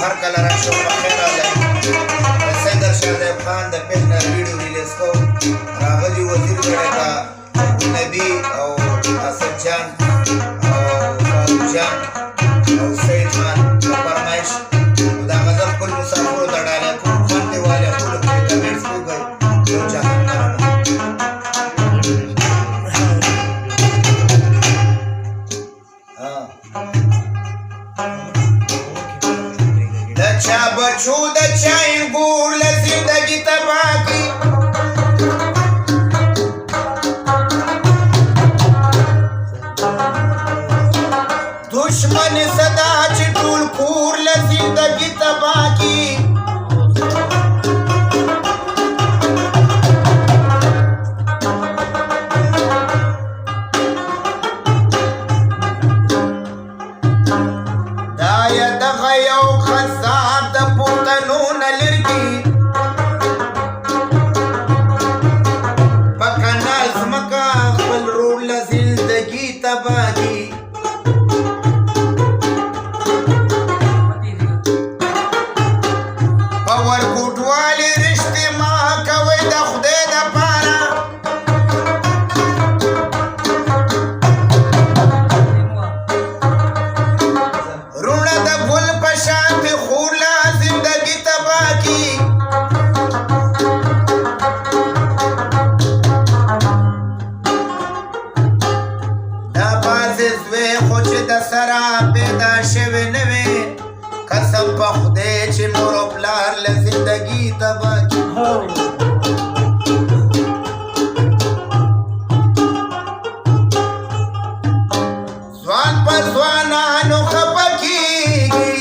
هر کله راشئ په خیر راغلی د سیدر شاهزیب خان د پیج نه ویډیو ریلیز کوو راغلي وزیر ګړی ته نبي او اسد جان او فاروق جان او سید خان په فرمایش دا غزل خپل مسافرو ته ډالۍ کوم خوند دې والي خپلو پرې کمنټس وګورئ یو چاته د چا بچو د چا انګور له زندګي تباه کړي دشمن صدا چې ټول کور له زندګي تباه کړي قسم په خدای چې مور او پلار له زندګي تباه کړي ځوان په ځوانانو خفه کېږي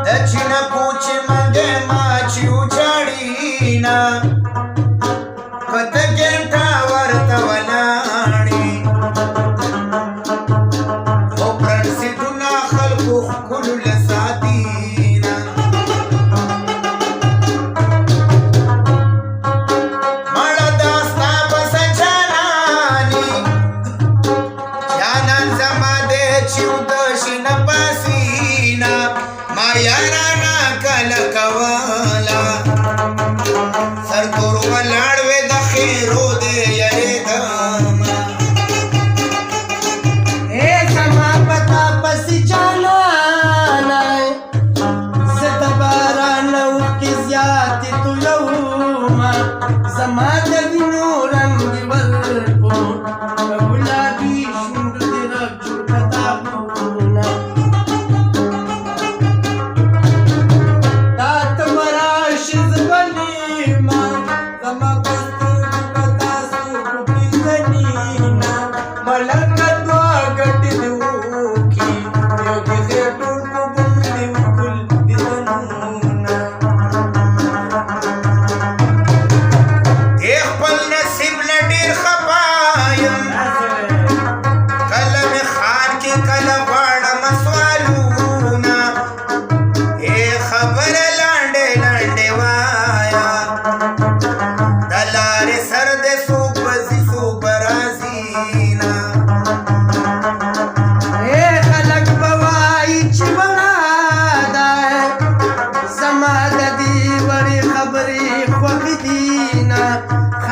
د چینه پوچې منګې ماچې وچاړي نه په ده ګنټه ورته ولاړې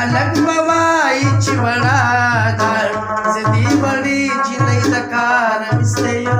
خلق بوای چې وړا ده زدي وړي چې نه د کار مستي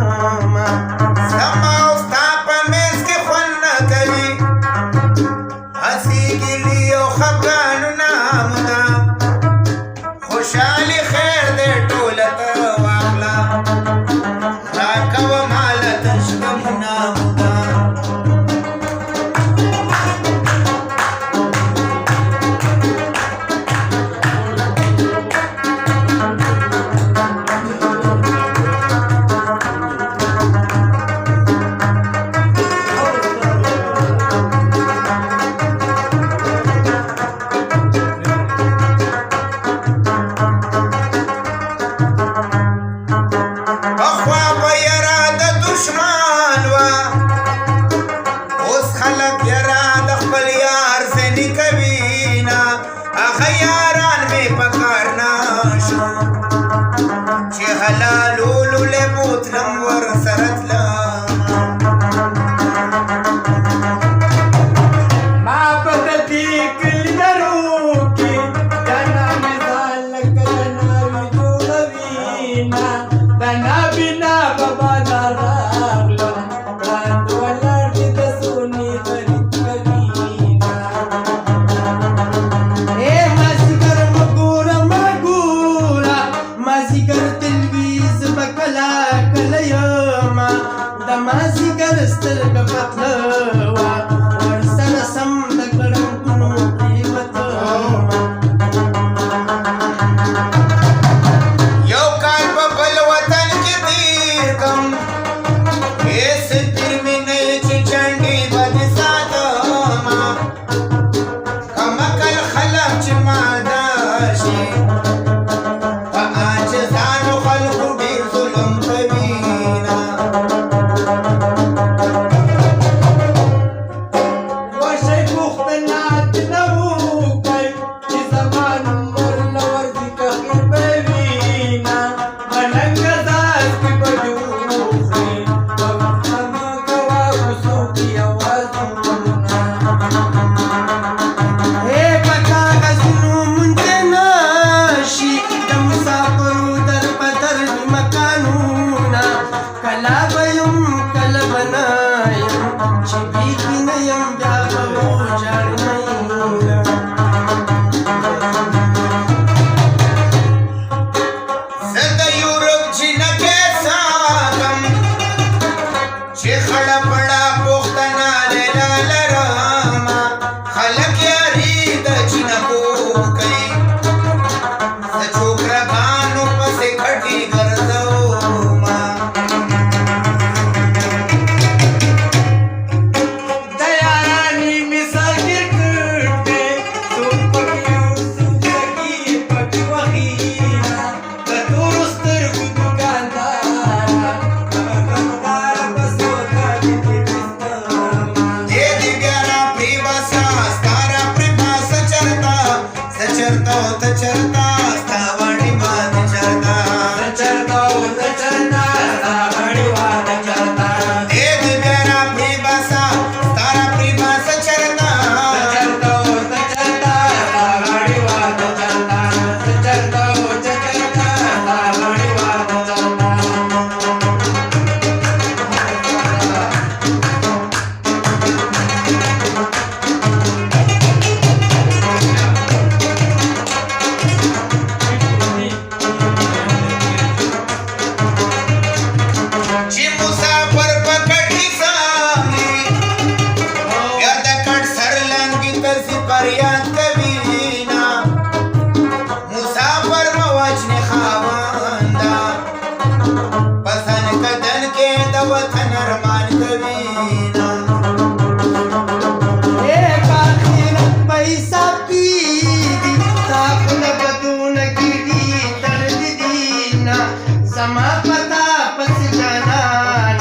وینا په بازار راغلم وړاندې ولاړ دې د سونې خرید کوینه مازیګر مه ګوره مازیګر تلویز به کله کله یمه د مازیګر سترګه پتله وه ورسره سم د ګړنګونو پرېوتمه یو کال په بل وطن کې تېر کړم هېڅ تېر مې نه یې چې چنډې به دې ساتمه کم عقل خلک چې مالدار شي په عاجزانو خلکو ډېر ظلم کوینه وشئ پوښتنه ترنه وکئ چې زما نوم ورله ورځي که خیر به وینه بدرنګه ذات کې به دې وخوري په غوښه مه کوه کوڅو کې یوازې په کاغذونو موندې نه شي د مسافرو در په در مکانونه کله به یم کله به نه یم چې بیخي نه یم بیا به وژاړمه زه د یورپ جینکې ساتم چې خړه پړه پوښتنه لیلا لرمه خلک یاري د جینکو کوي زه چوکرګانو پسې کټې ګرځومه د یارانې مثال کرکټ دی څوک پکې یو څوک لګي پکې وخینه د تورو سترګو دوکانداره غمداره په سودا کې دې ویستمه دې دې بیا را پرېباسه ستا را پرېباسه چرته زه چرته او ته چرته ستا باندې باندې چرته چرته او ته چرته ستا غړي واده چرته دې دې بیا را پرېباسه ستا را پرېباسه چرته چرته او ته چرته ستا غړي واده چرته چرته او ته چرته ستا غړي واده چرته چې مسافر په کټې سامي بیا د کټ سر لنګې ته سي فریاد کوینه مسافر مه وژنې خاونده په ځان کدن کې د وطن ارمان کوینه باخرت په حساب کېږي ستا خوله به دونه کېږي تر د دینه زما پتا پسې جانانه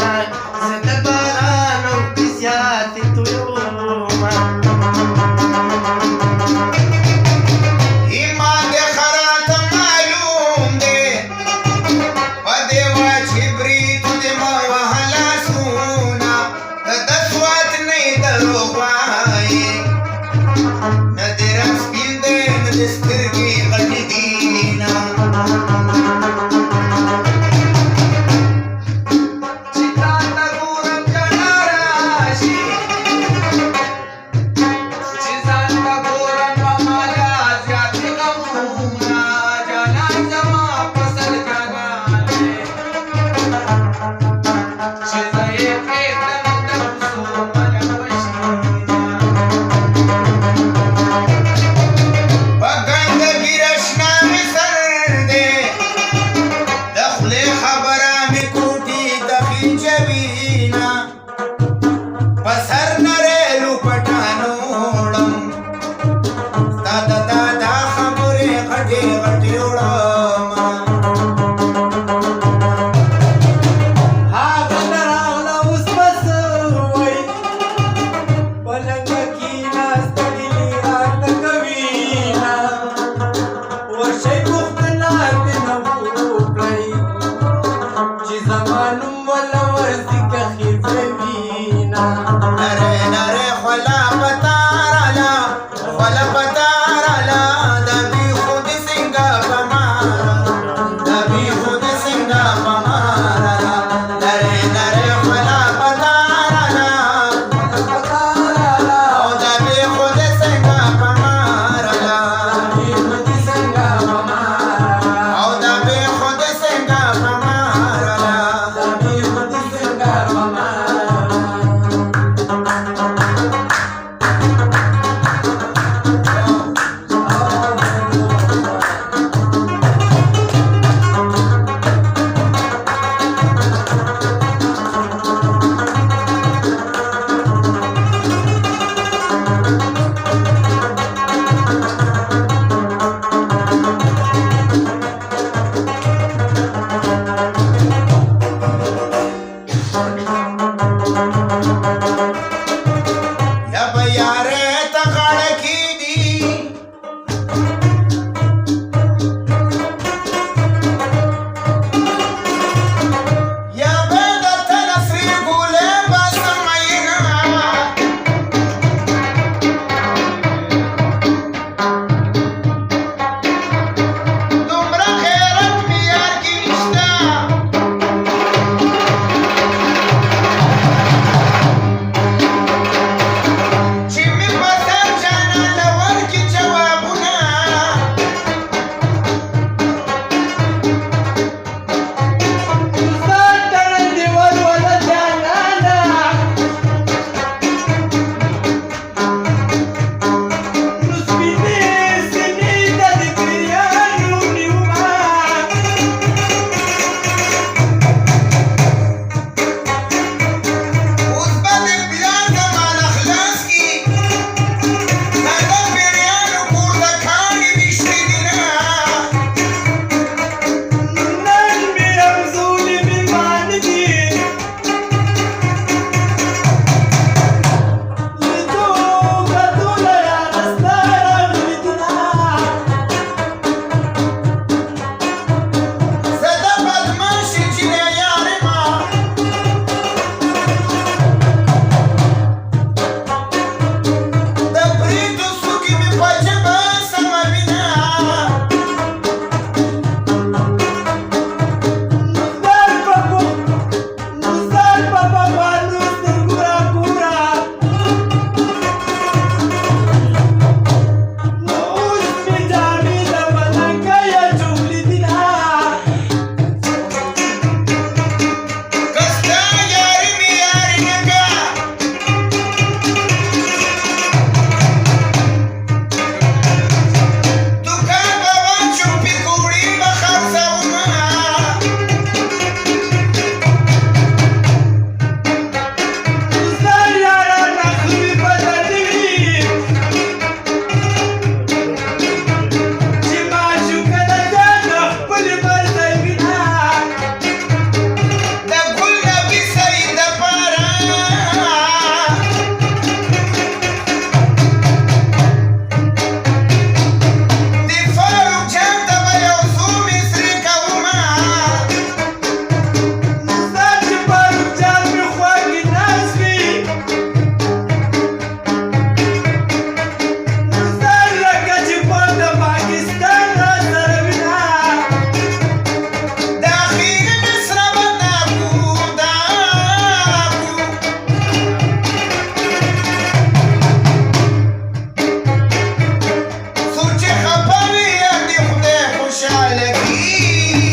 Ih!